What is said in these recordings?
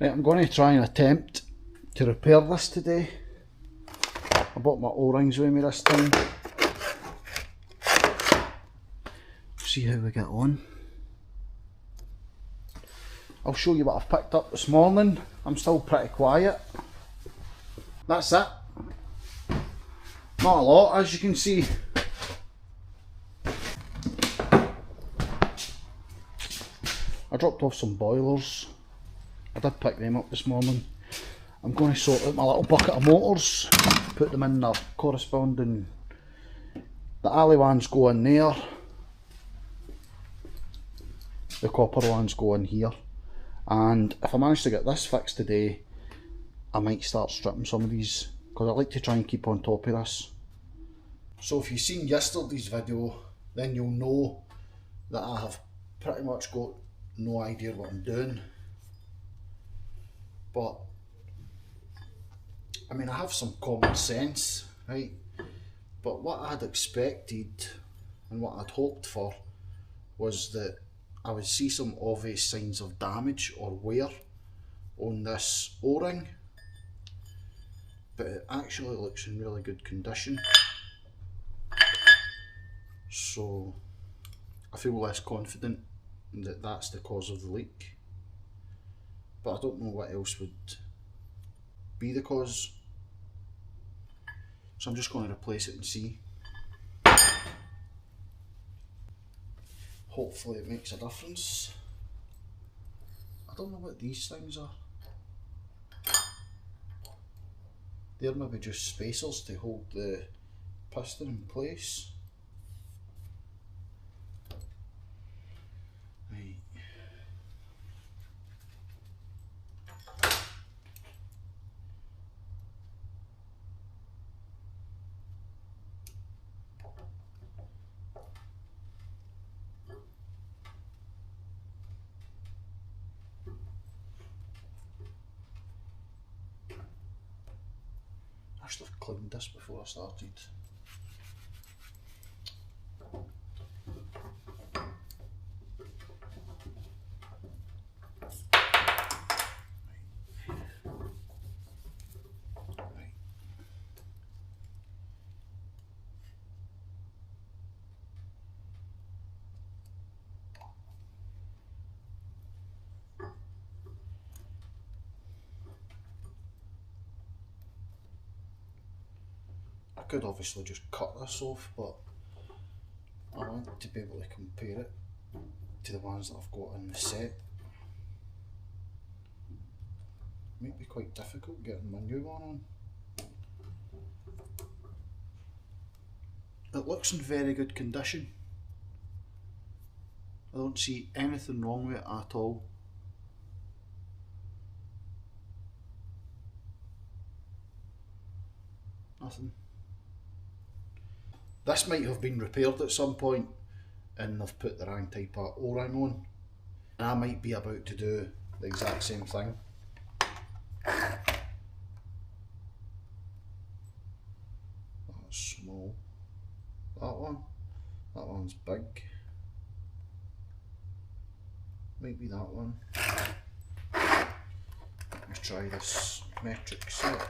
Right, I'm going to try and attempt to repair this today. I bought my O-rings with me this time. See how we get on. I'll show you what I've picked up this morning. I'm still pretty quiet. That's it. Not a lot, as you can see. I dropped off some boilers. I did pick them up this morning. I'm going to sort out my little bucket of motors, put them in their corresponding. The alley ones go in there, the copper ones go in here, and if I manage to get this fixed today, I might start stripping some of these, because I like to try and keep on top of this. So if you've seen yesterday's video, then you'll know that I have pretty much got no idea what I'm doing. But I mean, I have some common sense, right? But what I'd expected and what I'd hoped for was that I would see some obvious signs of damage or wear on this O-ring, but it actually looks in really good condition. So I feel less confident that that's the cause of the leak, but I don't know what else would be the cause. So I'm just going to replace it and see. Hopefully it makes a difference. I don't know what these things are. They're maybe just spacers to hold the piston in place. Right. I should have cleaned this before I started. I could obviously just cut this off, but I want to be able to compare it to the ones that I've got in the set. Might be quite difficult getting my new one on. It looks in very good condition. I don't see anything wrong with it at all. Nothing. This might have been repaired at some point and they've put the wrong type of O-ring on. And I might be about to do the exact same thing. That's small. That one's big. Might be that one. Let's try this metric set.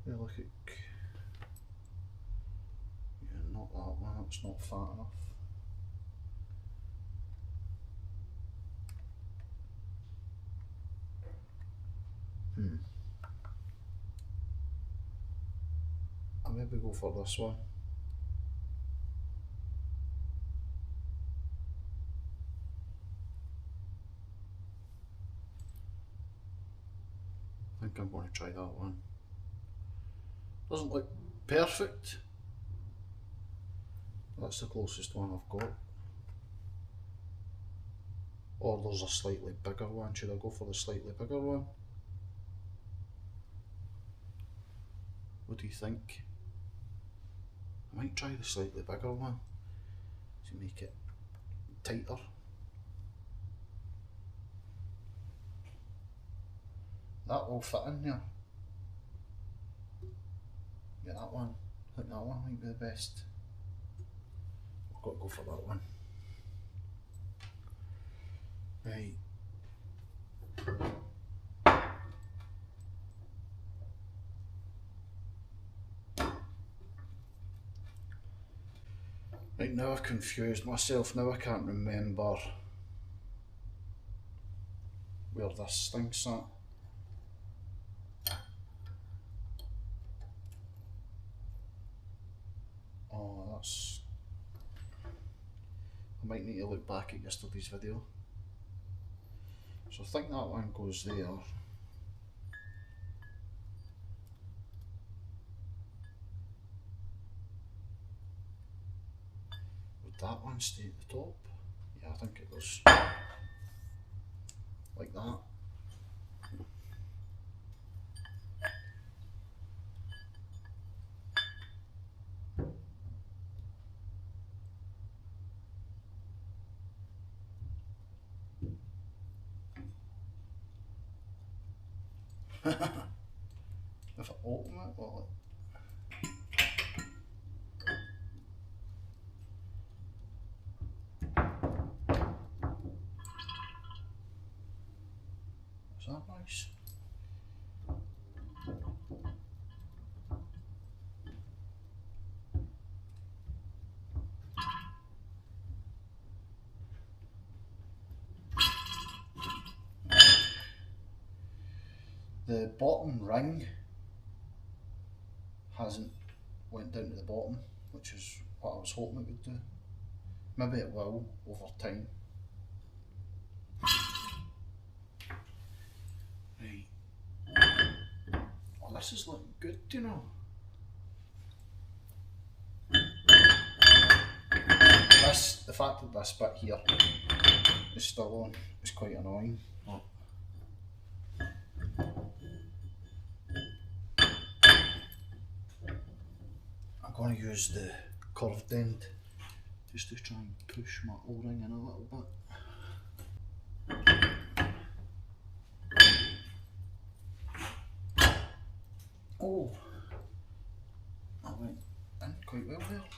Yeah, look at, yeah, not that one, that's not fat enough. I'll maybe go for this one. I think I'm going to try that one. Doesn't look perfect. That's the closest one I've got. Or there's a slightly bigger one. Should I go for the slightly bigger one? What do you think? I might try the slightly bigger one to make it tighter. That will fit in there. Yeah, that one. I think that one might be the best. I've got to go for that one. Right, now I've confused myself, now I can't remember where this thing's at. Oh, that's... I might need to look back at yesterday's video. So I think that one goes there. Would that one stay at the top? Yeah, I think it does. Like that. If I open it, well, is that nice? The bottom ring hasn't went down to the bottom, which is what I was hoping it would do. Maybe it will over time. Right. Oh, this is looking good, you know. The fact that this bit here is still on is quite annoying. Oh. I'm going to use the curved end just to try and push my O-ring in a little bit. Oh, that went in quite well there.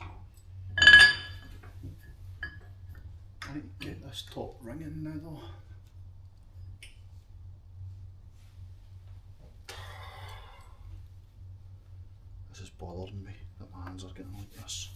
I need to get this top ring in now though. This is bothering me that my hands are getting like this.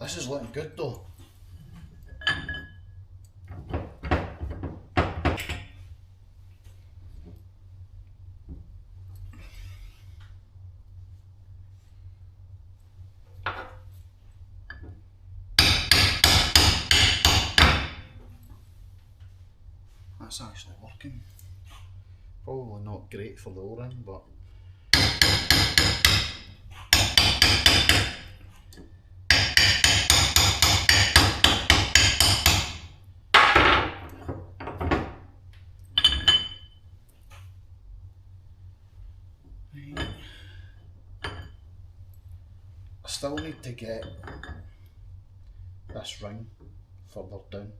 This is looking good though. That's actually working. Probably not great for the O-ring, but I still need to get this ring further down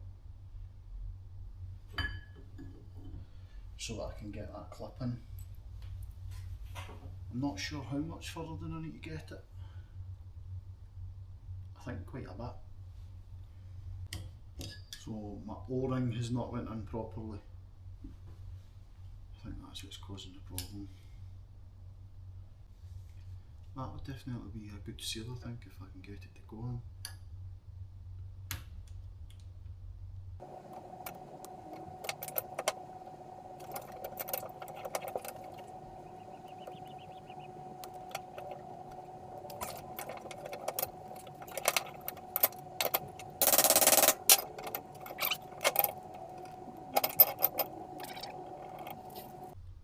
so that I can get that clip in. I'm not sure how much further than I need to get it. I think quite a bit. So my O-ring has not went in properly. I think that's what's causing the problem. That would definitely be a good seal, I think, if I can get it to go on.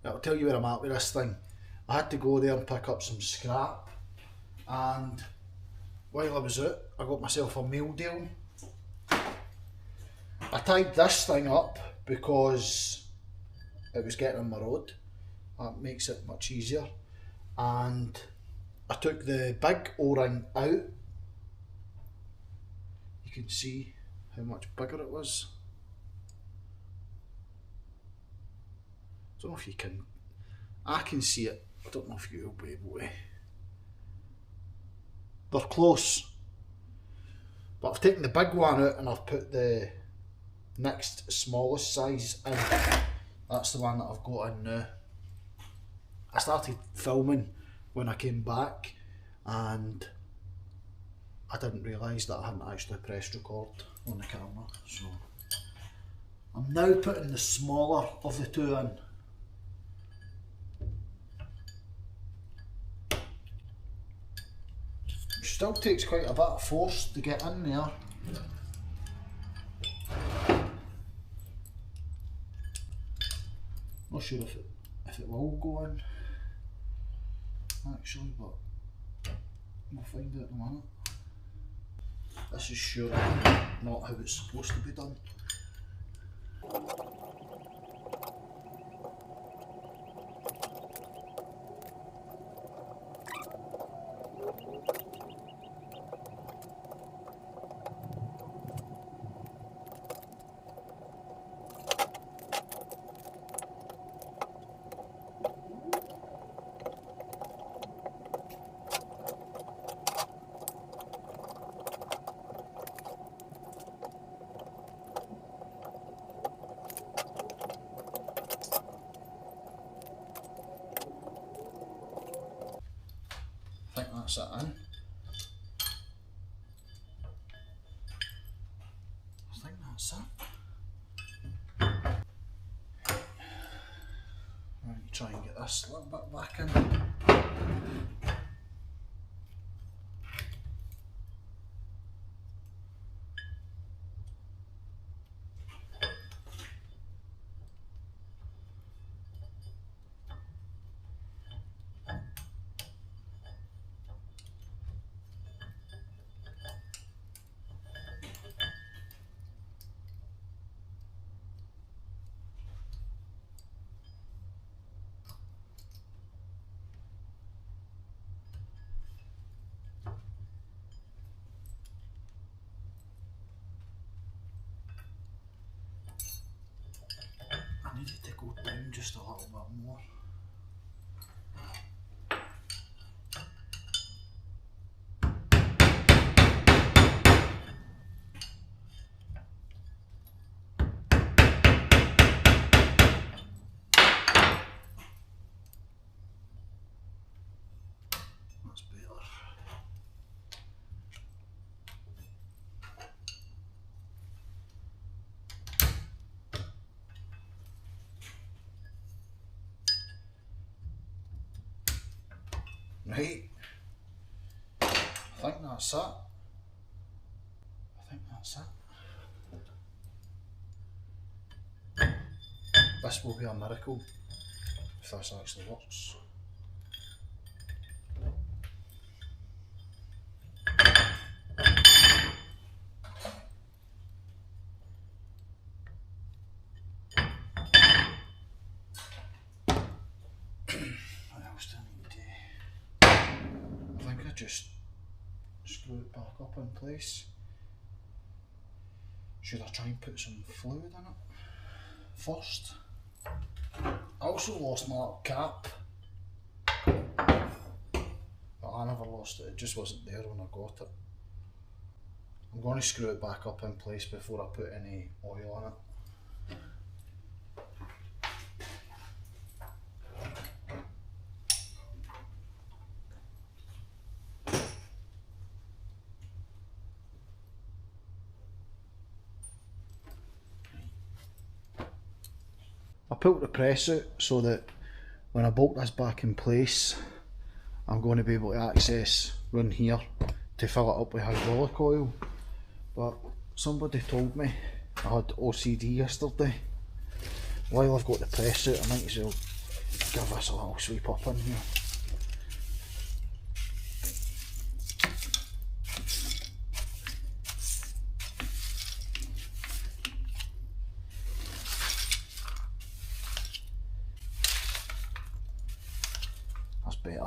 I'll tell you where I'm at with this thing. I had to go there and pick up some scrap, and while I was out I got myself a meal deal. I tied this thing up because it was getting on my road. That makes it much easier. And I took the big O-ring out. You can see how much bigger it was. I don't know if you can, I can see it, I don't know if you'll be able to. They're close, but I've taken the big one out and I've put the next smallest size in. That's the one that I've got in now. I started filming when I came back and I didn't realise that I hadn't actually pressed record on the camera, so I'm now putting the smaller of the two in. It still takes quite a bit of force to get in there. Not sure if it will go in actually, but we'll find out in a minute. This is sure not how it's supposed to be done. I think that's it in. I think that's it. Right, try and get this a little bit back in. I needed to go down just a little bit more. That's better. Right, I think that's it. I think that's it. This will be a miracle if this actually works. What else do I need to do? I think I just screw it back up in place. Should I try and put some fluid in it first? I also lost my little cap, but I never lost it, it just wasn't there when I got it. I'm going to screw it back up in place before I put any oil on it. I pulled the press out so that when I bolt this back in place, I'm going to be able to access round here to fill it up with hydraulic oil. But somebody told me I had OCD yesterday. While I've got the press out, I might as well give this a little sweep up in here. That's better.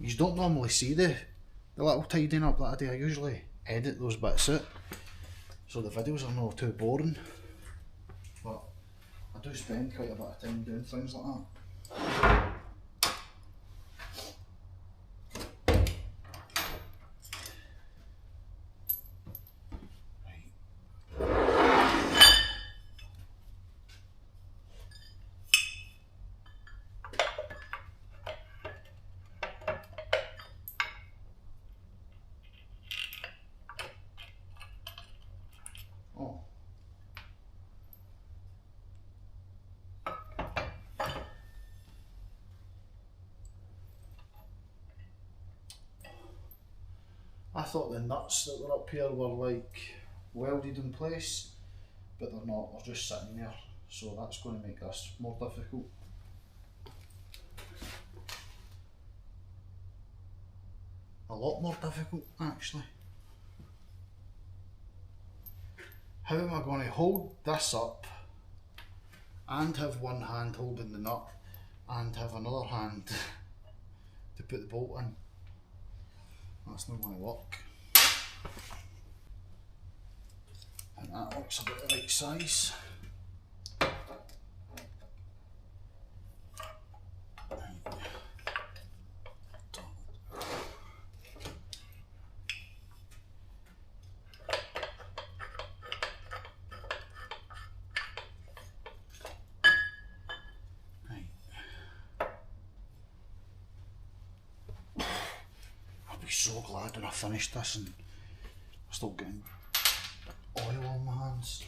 You don't normally see the little tidying up that I do. I usually edit those bits out, so the videos are not too boring. But I do spend quite a bit of time doing things like that. Oh. I thought the nuts that were up here were like welded in place, but they're not, they're just sitting there, so that's going to make this more difficult. A lot more difficult actually. How am I going to hold this up and have one hand holding the nut and have another hand to put the bolt in? That's not going to work. And that looks about the right size. I'll be so glad when I finish this and I'm still getting oil on my hands.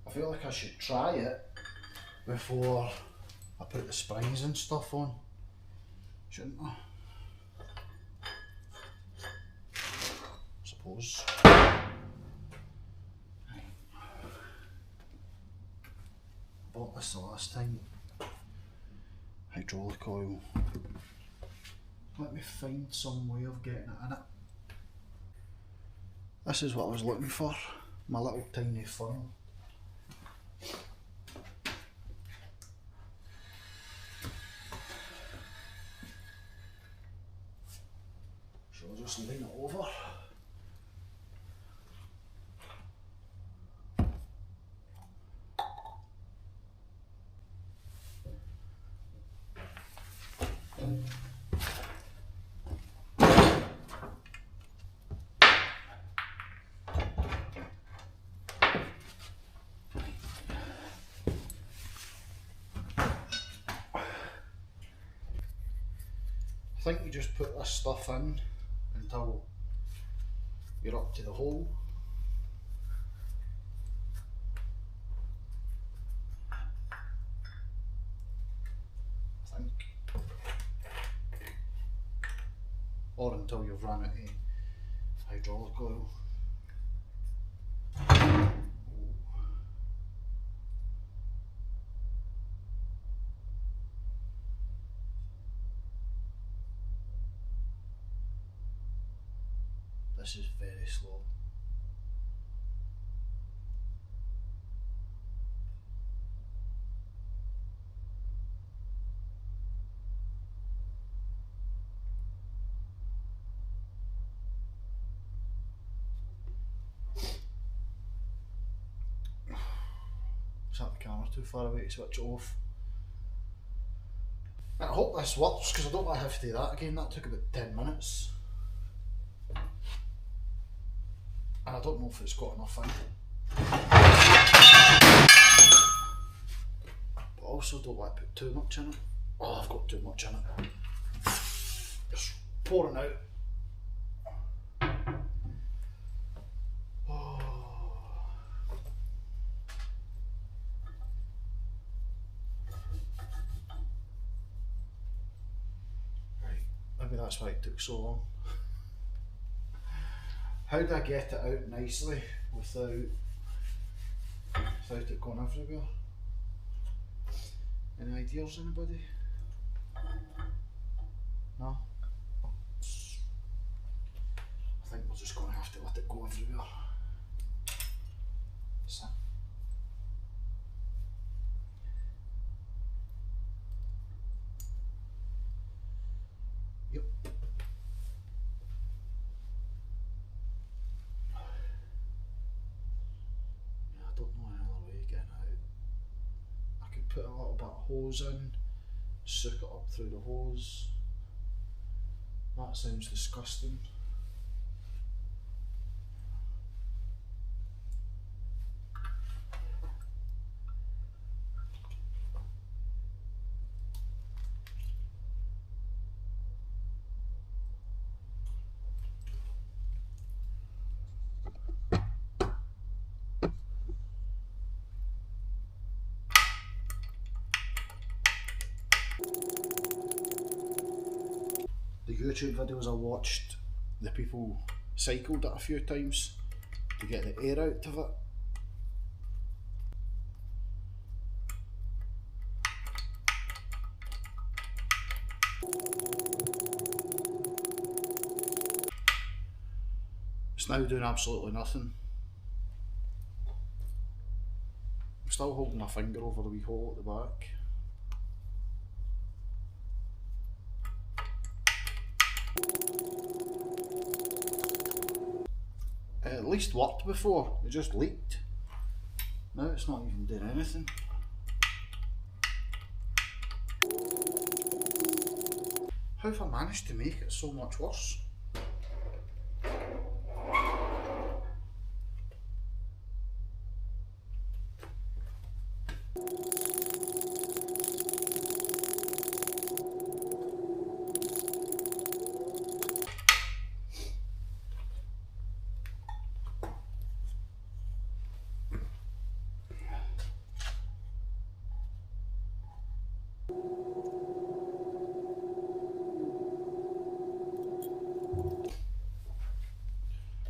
I feel like I should try it before I put the springs and stuff on, shouldn't I? Suppose. Bought this the last time. Hydraulic oil. Let me find some way of getting it in it. This is what I was looking for, my little tiny funnel. So I'll just lean it over. I think you just put this stuff in until you're up to the hole. I think. Or until you've run out of hydraulic oil. This is very slow. Set the camera too far away to switch it off. I hope this works because I don't want to have to do that again. That took about 10 minutes. And I don't know if it's got enough in. But I also don't want to put too much in it. Oh, I've got too much in it. Just pouring out. Maybe that's why it took so long. How do I get it out nicely without it going everywhere? Any ideas, anybody? No? I think we're just going to have to let it go everywhere. So. Yep. Yeah, I don't know another way of getting it out. I could put a little bit of hose in, suck it up through the hose. That sounds disgusting. The YouTube videos I watched, the people cycled it a few times to get the air out of it. It's now doing absolutely nothing. I'm still holding my finger over the wee hole at the back. It at least worked before, it just leaked. Now it's not even doing anything. How have I managed to make it so much worse?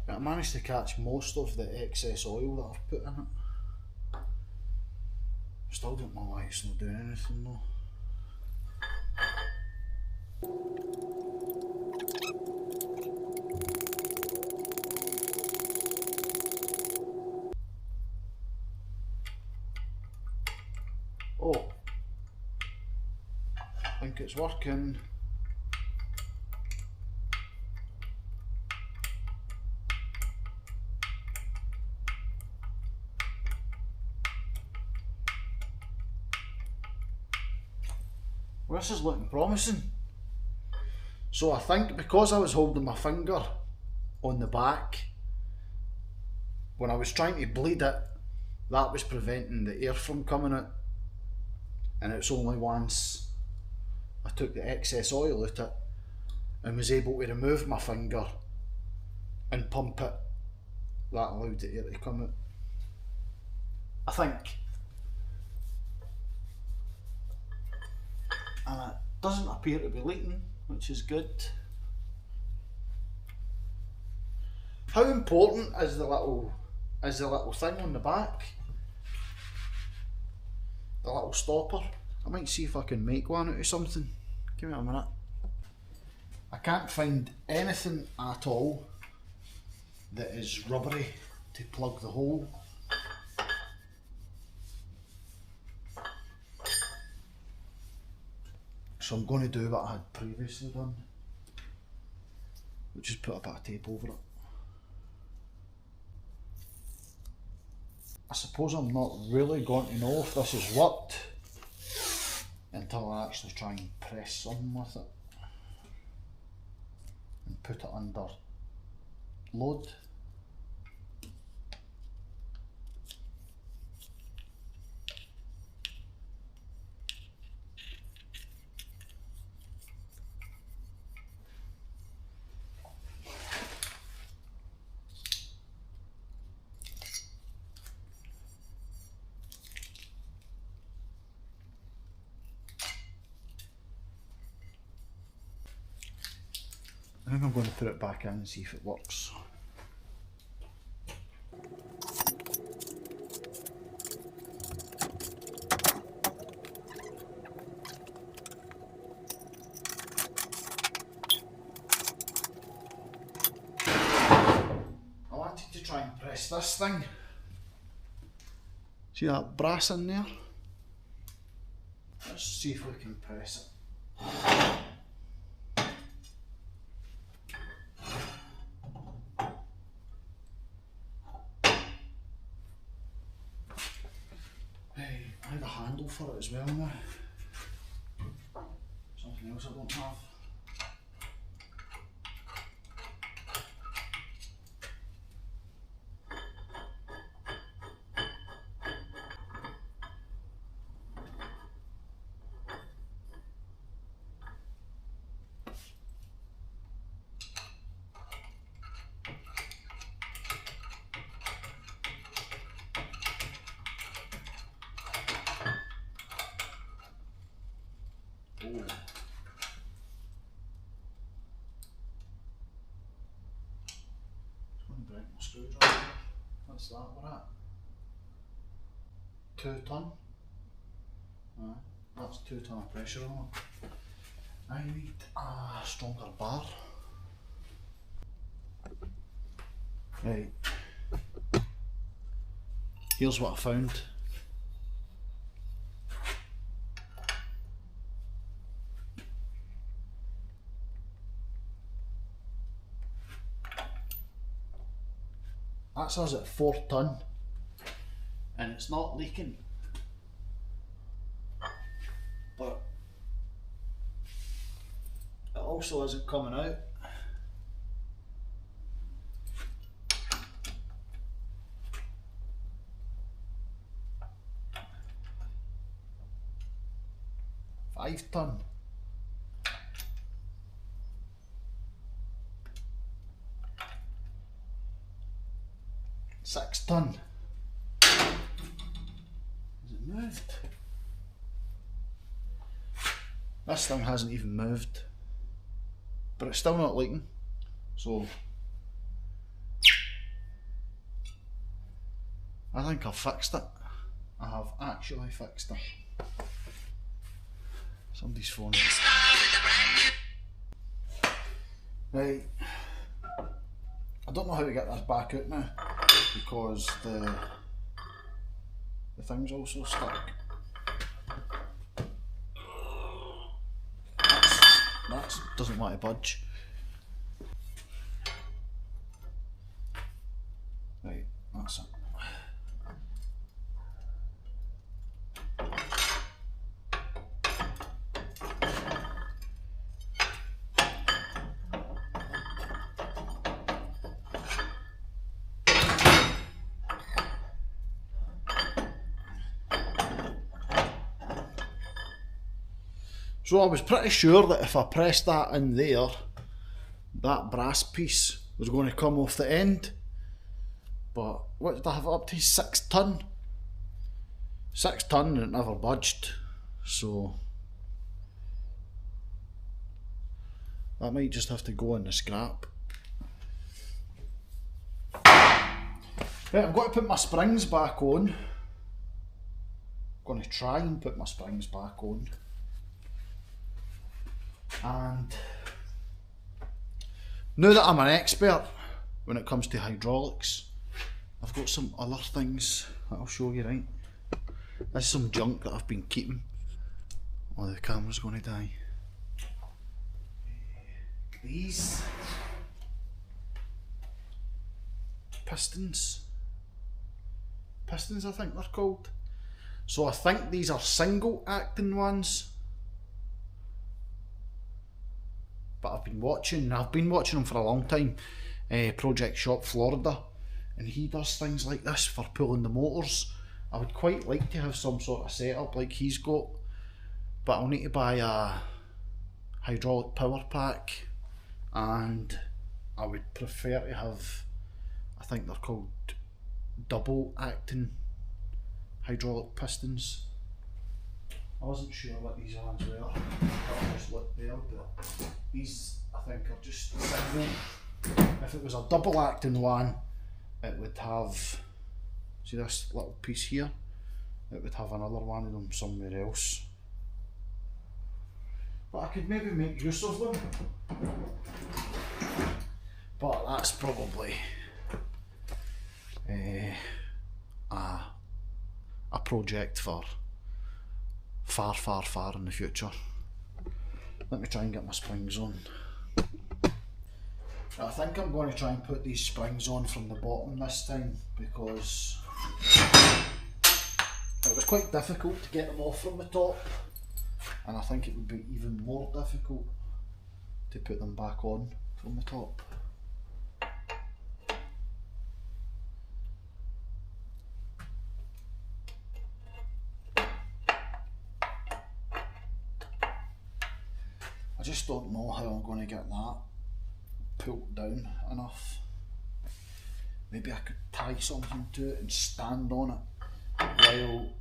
I managed to catch most of the excess oil that I've put in it. Still don't know why it's not doing anything though. Oh, I think it's working. Well, this is looking promising. So I think because I was holding my finger on the back, when I was trying to bleed it, that was preventing the air from coming out. And it's only once I took the excess oil out it and was able to remove my finger and pump it, that allowed the air to come out. I think. And it doesn't appear to be leaking, which is good. How important is the little thing on the back? The little stopper. I might see if I can make one out of something. Give me a minute. I can't find anything at all that is rubbery to plug the hole. So I'm going to do what I had previously done, which is put a bit of tape over it. I suppose I'm not really going to know if this has worked until I actually try and press something with it and put it under load. I think I'm going to put it back in and see if it works. I wanted to try and press this thing. See that brass in there? Let's see if we can press it. I have a handle for it as well now. Something else I don't have. Oh. Just going to break my screwdriver. What's that we're at? 2 ton. That's 2 ton of pressure on it. I need a stronger bar. Right. Here's what I found. That says at 4 ton and it's not leaking, but it also isn't coming out. Five ton. Six ton. Has it moved? This thing hasn't even moved, but it's still not leaking, so I think I've fixed it. I have actually fixed it. Somebody's phone. Right, I don't know how to get this back out now because the thing's also stuck. That doesn't want to budge. Right, that's it. So I was pretty sure that if I pressed that in there, that brass piece was going to come off the end. But what did I have it up to? 6 ton? 6 ton and it never budged. So that might just have to go in the scrap. Right, I'm going to put my springs back on. I'm going to try and put my springs back on. And now that I'm an expert when it comes to hydraulics, I've got some other things that I'll show you, right? This is some junk that I've been keeping. Oh, the camera's going to die. These pistons. pistons, I think they're called. So I think these are single acting ones. But I've been watching them for a long time. Project Shop Florida, and he does things like this for pulling the motors. I would quite like to have some sort of setup like he's got, but I'll need to buy a hydraulic power pack, and I would prefer to have, I think they're called double acting hydraulic pistons. I wasn't sure what these ones were, I just looked there, but these I think are just single. If it was a double acting one, it would have, see this little piece here, it would have another one of them somewhere else. But I could maybe make use of them. But that's probably a project for far in the future. Let me try and get my springs on. I think I'm going to try and put these springs on from the bottom this time, because it was quite difficult to get them off from the top, and I think it would be even more difficult to put them back on from the top. I just don't know how I'm going to get that pulled down enough. Maybe I could tie something to it and stand on it while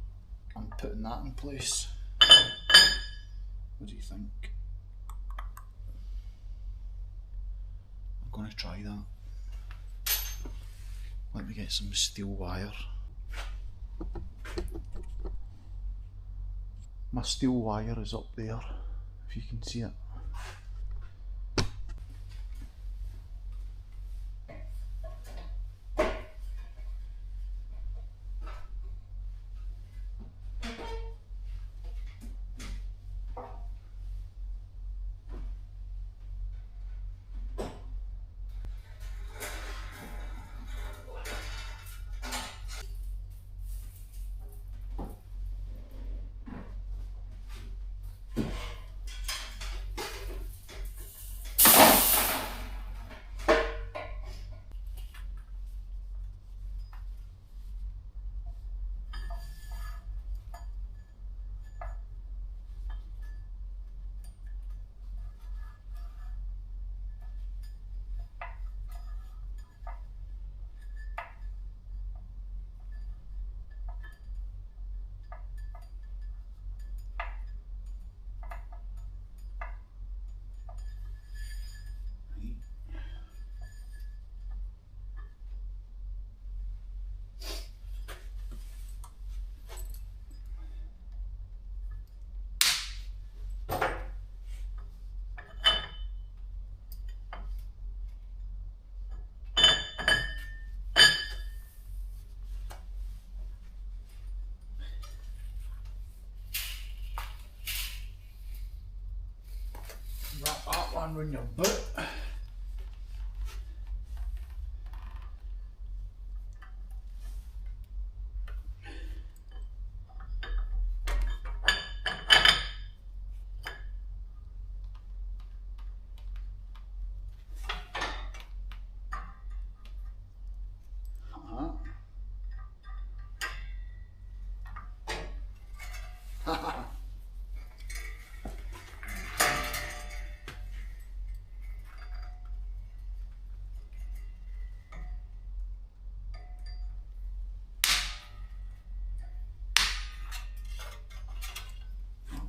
I'm putting that in place. What do you think? I'm going to try that. Let me get some steel wire. My steel wire is up there, if you can see it. Wrap that one around your boot.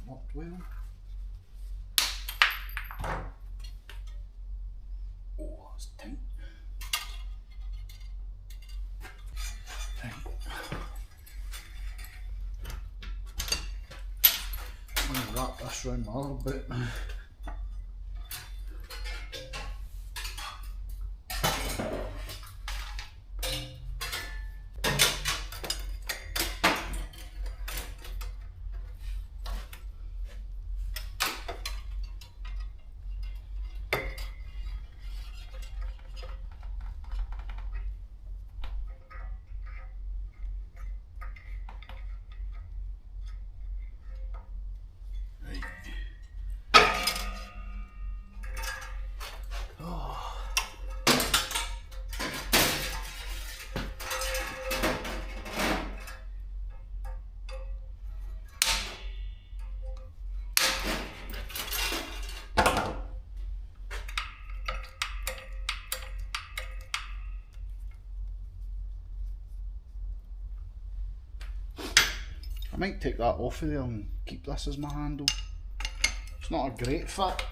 Worked well. Oh, that's tight. Right. I'm going to wrap this around my other boot. I might take that off of there and keep this as my handle. It's not a great fit.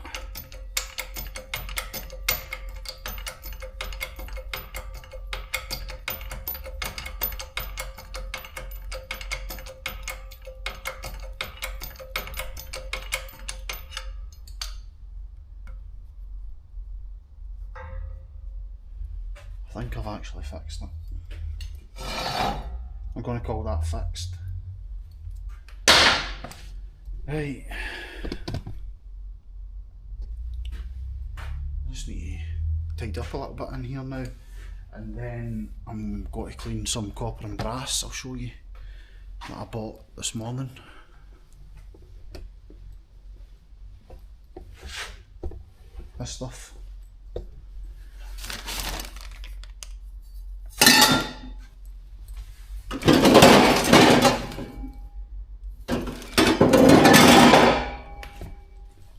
I think I've actually fixed it. I'm going to call that fixed. Right. Just need to tidy up a little bit in here now, and then I'm going to clean some copper and brass. I'll show you that I bought this morning. This stuff.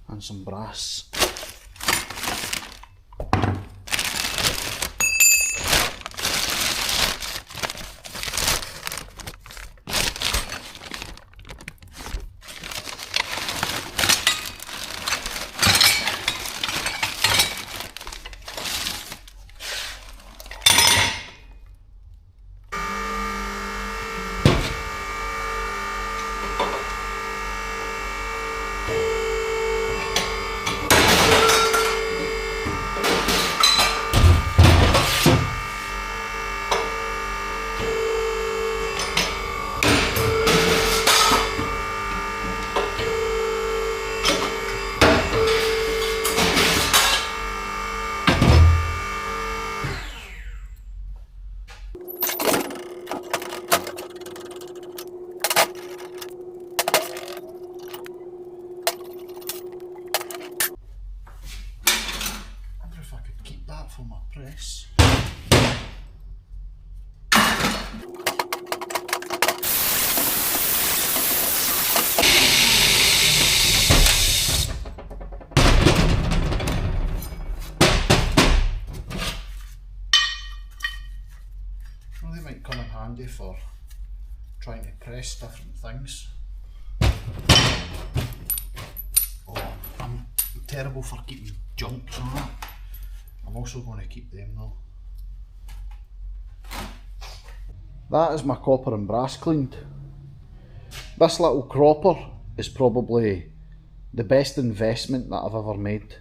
And some brass. For my press. Really might come in handy for trying to press different things. Oh, I'm terrible for keeping junks on that. I'm also going to keep them though. That is my copper and brass cleaned. This little cropper is probably the best investment that I've ever made.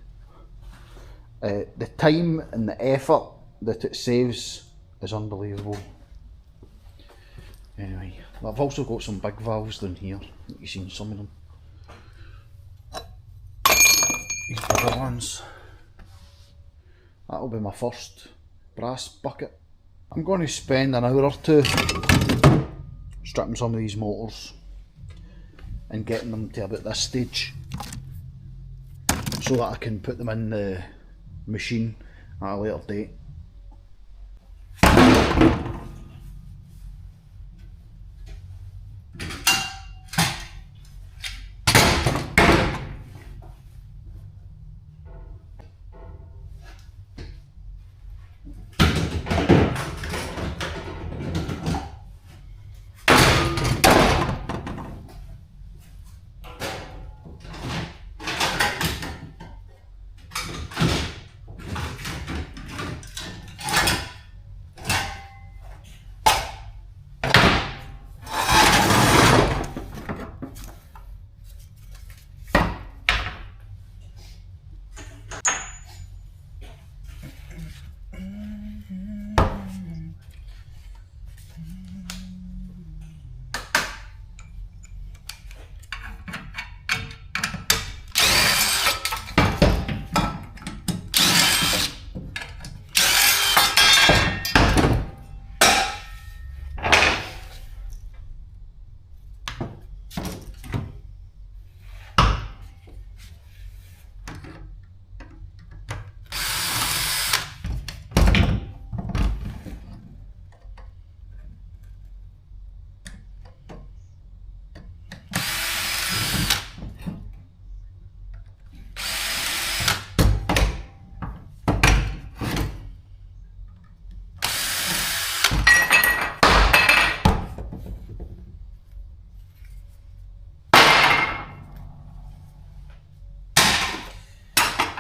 The time and the effort that it saves is unbelievable. Anyway, I've also got some big valves down here. You've seen some of them. These bigger ones. That'll be my first brass bucket. I'm going to spend an hour or two stripping some of these motors and getting them to about this stage so that I can put them in the machine at a later date.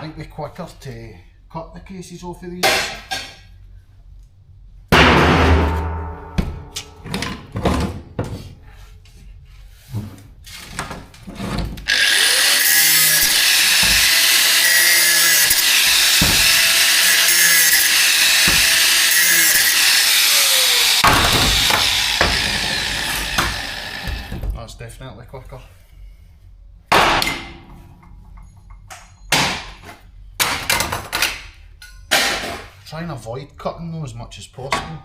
Might be quicker to cut the cases off of these. That's definitely quicker. Try and avoid cutting them as much as possible.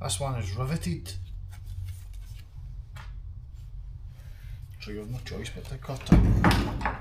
This one is riveted, so you have no choice but to cut it.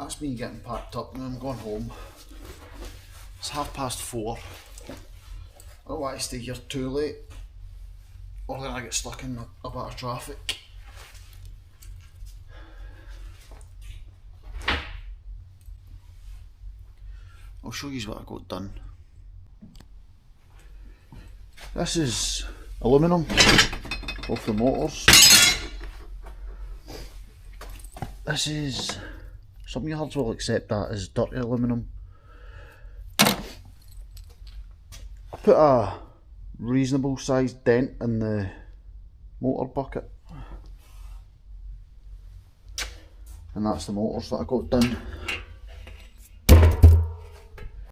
That's me getting packed up now. I'm going home. It's 4:30. I don't want to stay here too late, or then I get stuck in a bit of traffic. I'll show you what I got done. This is aluminium off the motors. This is, some yards will accept that as dirty aluminium. I put a reasonable sized dent in the motor bucket, and that's the motors that I got done.